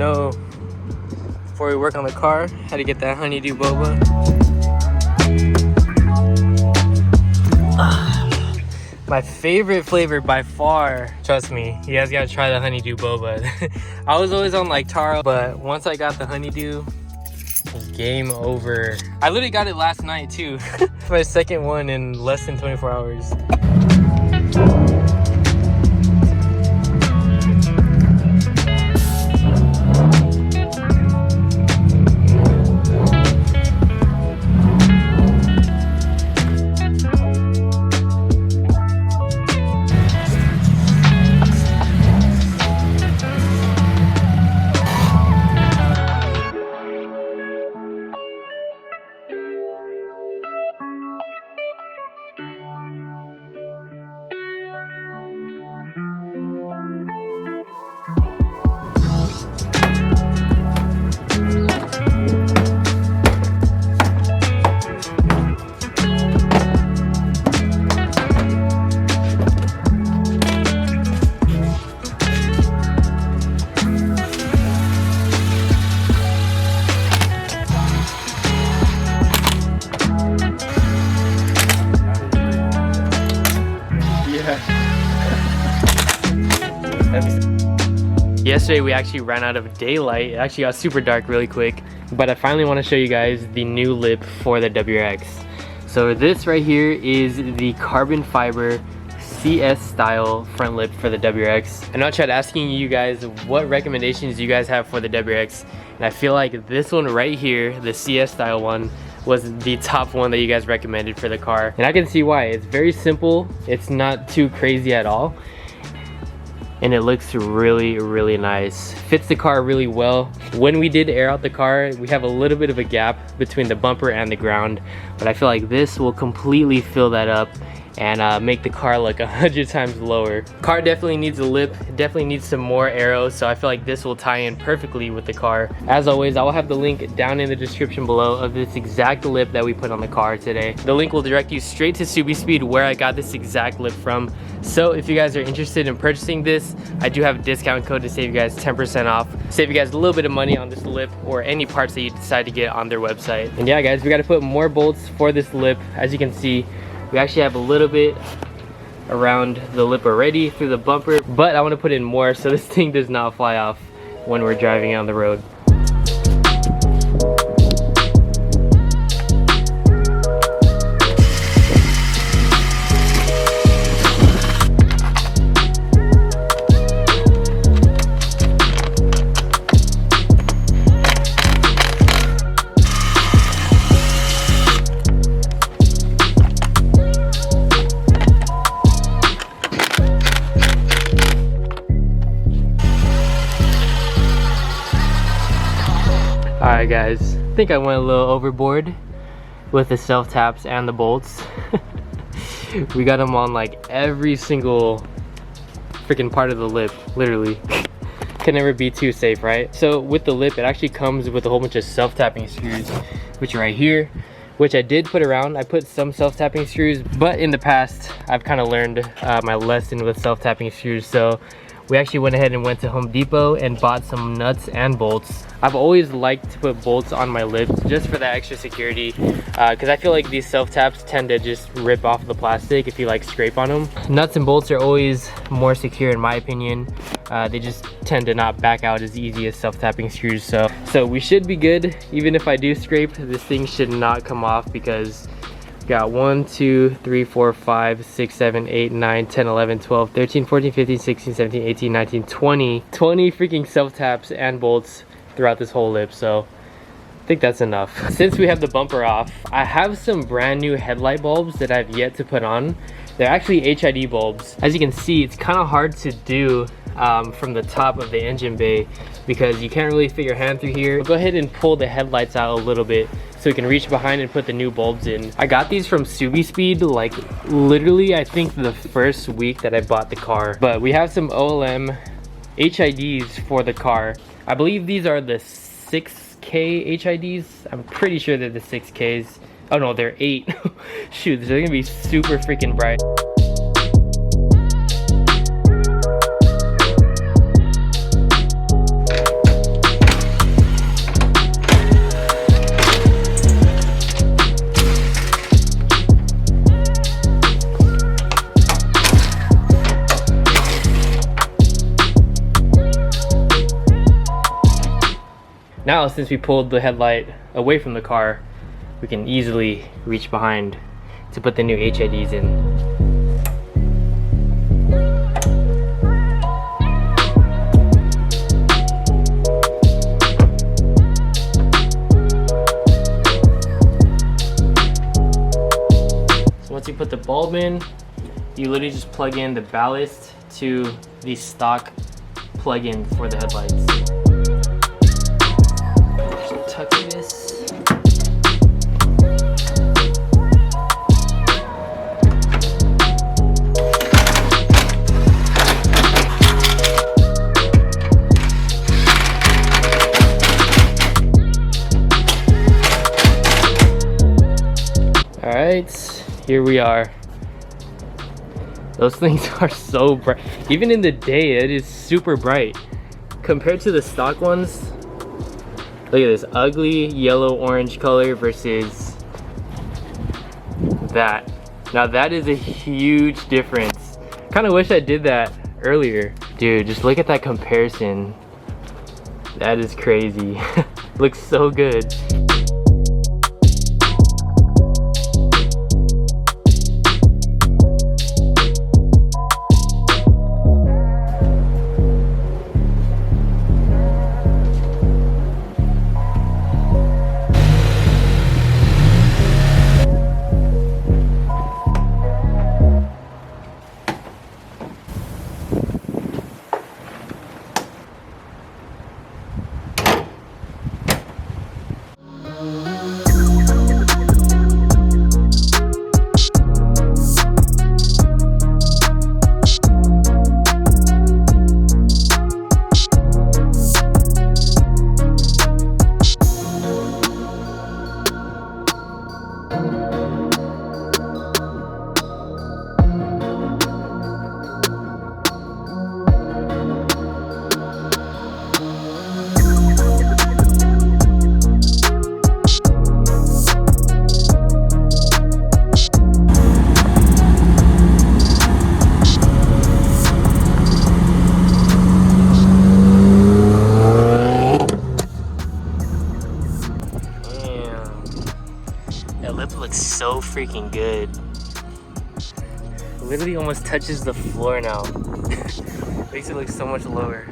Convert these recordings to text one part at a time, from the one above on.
know, before we work on the car, how to get that honeydew boba. My favorite flavor by far, trust me, you guys gotta try the honeydew boba. I was always on like taro, but once I got the honeydew, it was game over. I literally got it last night too. My second one in less than 24 hours. Yesterday we actually ran out of daylight. It actually got super dark really quick, but I finally want to show you guys the new lip for the WRX. So this right here is the carbon fiber CS style front lip for the WRX. I know I tried asking you guys what recommendations you guys have for the WRX, and I feel like this one right here, the CS style one, was the top one that you guys recommended for the car. And I can see why. It's very simple, it's not too crazy at all, and it looks really, really nice. Fits the car really well. When we did air out the car, we have a little bit of a gap between the bumper and the ground, but I feel like this will completely fill that up and make the car look 100 times lower. Car definitely needs a lip, definitely needs some more arrows, so I feel like this will tie in perfectly with the car. As always, I will have the link down in the description below of this exact lip that we put on the car today. The link will direct you straight to Subispeed where I got this exact lip from. So if you guys are interested in purchasing this, I do have a discount code to save you guys 10% off. Save you guys a little bit of money on this lip or any parts that you decide to get on their website. And yeah guys, we got to put more bolts for this lip. As you can see, we actually have a little bit around the lip already through the bumper, but I want to put in more so this thing does not fly off when we're driving on the road. Alright guys, I think I went a little overboard with the self taps and the bolts. We got them on like every single freaking part of the lip, literally. Can never be too safe, right? So with the lip, it actually comes with a whole bunch of self-tapping screws, which are right here, which I did put around. I put some self-tapping screws, but in the past, I've kind of learned my lesson with self-tapping screws. So we actually went ahead and went to Home Depot and bought some nuts and bolts. I've always liked to put bolts on my lips just for that extra security, because I feel like these self-taps tend to just rip off the plastic if you like scrape on them. Nuts and bolts are always more secure in my opinion. They just tend to not back out as easy as self-tapping screws. So we should be good. Even if I do scrape, this thing should not come off because got 1, 2, 3, 4, 5, 6, 7, 8, 9, 10, 11, 12, 13, 14, 15, 16, 17, 18, 19, 20 freaking self-taps and bolts throughout this whole lip. So I think that's enough. Since we have the bumper off, I have some brand new headlight bulbs that I've yet to put on. They're actually HID bulbs. As you can see, it's kind of hard to do from the top of the engine bay because you can't really fit your hand through here. Go ahead and pull the headlights out a little bit so you can reach behind and put the new bulbs in. I got these from Subispeed like literally I think the first week that I bought the car. But we have some OLM HIDs for the car. I believe these are the 6K HIDs. I'm pretty sure they're the 6Ks. Oh no, they're 8. Shoot, they're gonna be super freaking bright. Now since we pulled the headlight away from the car, we can easily reach behind to put the new HIDs in. Once you put the bulb in, you literally just plug in the ballast to the stock plug-in for the headlights. Just tuck this. All right. Here we are. Those things are so bright. Even in the day, it is super bright. Compared to the stock ones, look at this ugly yellow-orange color versus that. Now that is a huge difference. Kind of wish I did that earlier. Dude, just look at that comparison. That is crazy. Looks so good. Looks so freaking good. Literally almost touches the floor now. Makes it look so much lower.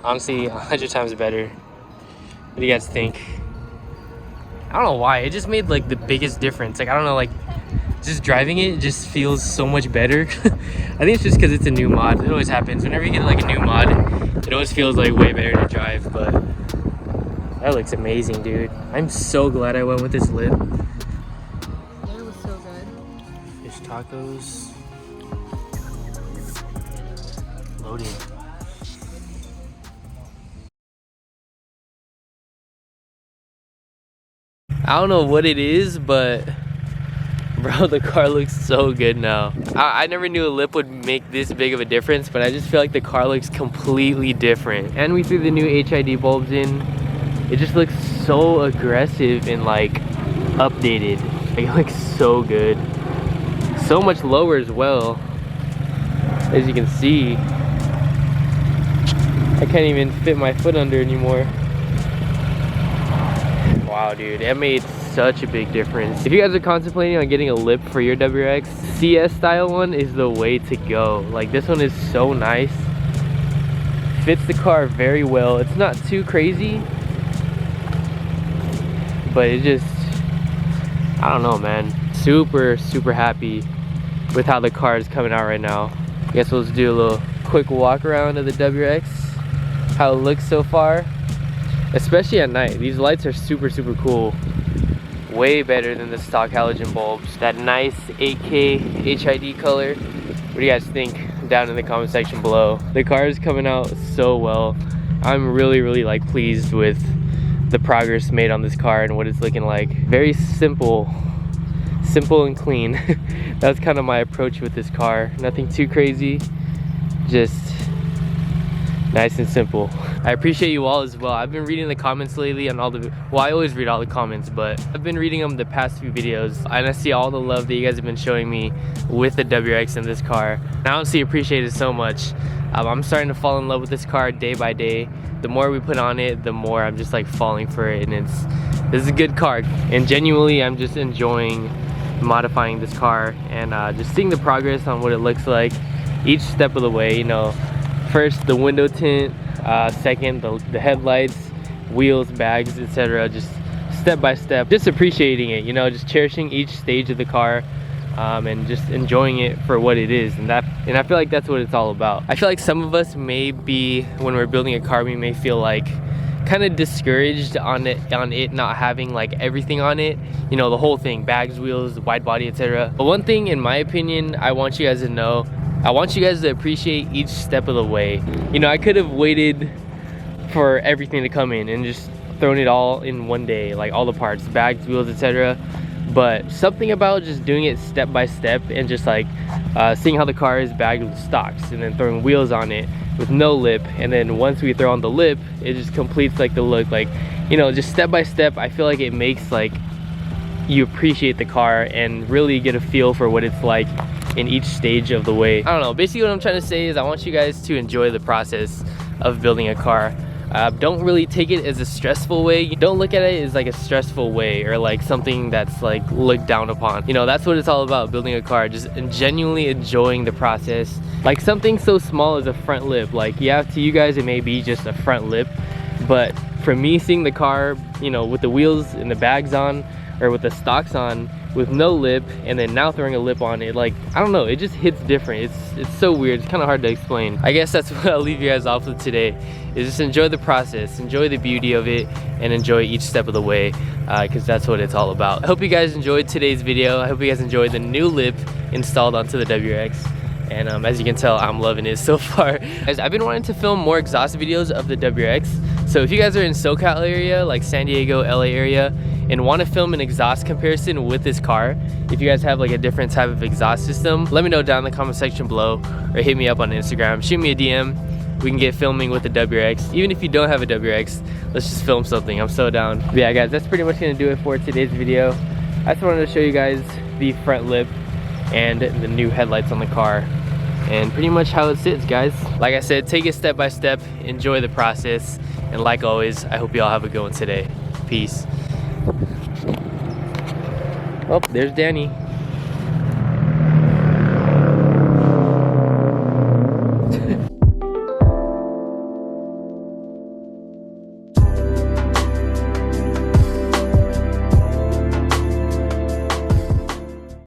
Honestly, 100 times better. What do you guys think? I don't know why, it just made like the biggest difference. Like I don't know, like just driving it just feels so much better. I think it's just because it's a new mod. It always happens. Whenever you get like a new mod, it always feels like way better to drive, but that looks amazing, dude. I'm so glad I went with this lip. Yeah, it was so good. Fish tacos. Loaded. I don't know what it is, but bro, the car looks so good now. I never knew a lip would make this big of a difference, but I just feel like the car looks completely different. And we threw the new HID bulbs in. It just looks so aggressive and like updated. Like, it looks so good. So much lower as well. As you can see, I can't even fit my foot under anymore. Wow, dude, that made such a big difference. If you guys are contemplating on getting a lip for your WRX, CS style one is the way to go. Like, this one is so nice. Fits the car very well. It's not too crazy, but it just, I don't know, man. Super happy with how the car is coming out right now. I guess we'll just do a little quick walk around of the WRX, how it looks so far, especially at night. These lights are super cool. Way better than the stock halogen bulbs. That nice 8K HID color. What do you guys think? Down in the comment section below. The car is coming out so well. I'm really like pleased with the progress made on this car and what it's looking like. Very simple and clean. That's kind of my approach with this car. Nothing too crazy, just nice and simple. I appreciate you all as well. I've been reading the comments lately on all the, well, I always read all the comments, but I've been reading them the past few videos, and I see all the love that you guys have been showing me with the WRX in this car. And I honestly appreciate it so much. I'm starting to fall in love with this car day by day. The more we put on it, the more I'm just like falling for it, and this is a good car. And genuinely, I'm just enjoying modifying this car and just seeing the progress on what it looks like each step of the way. You know, first the window tint, second the headlights, wheels, bags, etc. Just step by step, just appreciating it, you know, just cherishing each stage of the car, and just enjoying it for what it is. And I feel like that's what it's all about. I feel like some of us may be, when we're building a car, we may feel like kind of discouraged on it not having like everything on it, you know, the whole thing, bags, wheels, wide body, etc. But one thing, in my opinion, I want you guys to know, I want you guys to appreciate each step of the way. You know, I could have waited for everything to come in and just thrown it all in one day, like all the parts, bags, wheels, etc. But something about just doing it step by step and just like seeing how the car is bagged with stocks, and then throwing wheels on it with no lip, and then once we throw on the lip, it just completes like the look. Like, you know, just step by step, I feel like it makes like you appreciate the car and really get a feel for what it's like in each stage of the way. I don't know, basically what I'm trying to say is I want you guys to enjoy the process of building a car. Don't really take it as a stressful way. Don't look at it as like a stressful way or like something that's like looked down upon. You know, that's what it's all about, building a car, just genuinely enjoying the process. Like something so small as a front lip, like yeah, to you guys it may be just a front lip, but for me, seeing the car, you know, with the wheels and the bags on, or with the stocks on, with no lip, and then now throwing a lip on it, like, I don't know, it just hits different. It's so weird, it's kind of hard to explain. I guess that's what I'll leave you guys off with today, is just enjoy the process, enjoy the beauty of it, and enjoy each step of the way, because that's what it's all about. I hope you guys enjoyed today's video. I hope you guys enjoyed the new lip installed onto the WRX. And as you can tell, I'm loving it so far. As I've been wanting to film more exhaust videos of the WRX, so if you guys are in SoCal area, like San Diego, LA area, and want to film an exhaust comparison with this car, if you guys have like a different type of exhaust system, let me know down in the comment section below, or hit me up on Instagram, shoot me a DM. We can get filming with the WRX. Even if you don't have a WRX, let's just film something. I'm so down. But yeah guys, that's pretty much gonna do it for today's video. I just wanted to show you guys the front lip and the new headlights on the car, and pretty much how it sits, guys. Like I said, take it step by step, enjoy the process, and like always, I hope you all have a good one today. Peace. Oh, there's Danny.